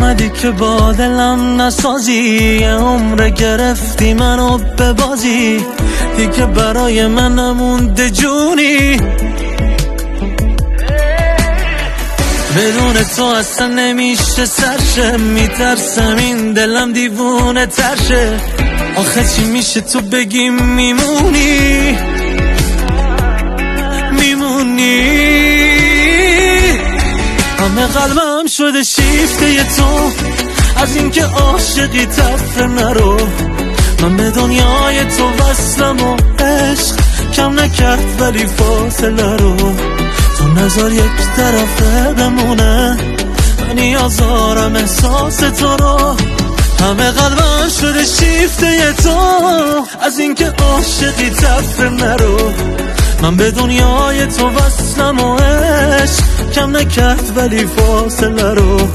اومدی که با دلم نسازی، یه عمر گرفتی منو به بازی، دیگه برای من نمونده جونی. بدون تو اصلا نمیشه سرشه، میترسم این دلم دیوونه ترشه. آخه چی میشه تو بگی میمونی همه قلبم شده شیفته تو، از اینکه عاشقی تفره نرو. من به دنیای تو وصلم و عشق کم نکرد ولی فاصله رو. تو نظر یک طرفه بمونه، من نیازارم احساس تو رو. همه قلبم شده شیفته تو، از اینکه عاشقی تفره نرو. من به دنیای تو وصلم و عشق کم نکرد ولی فاصله رو.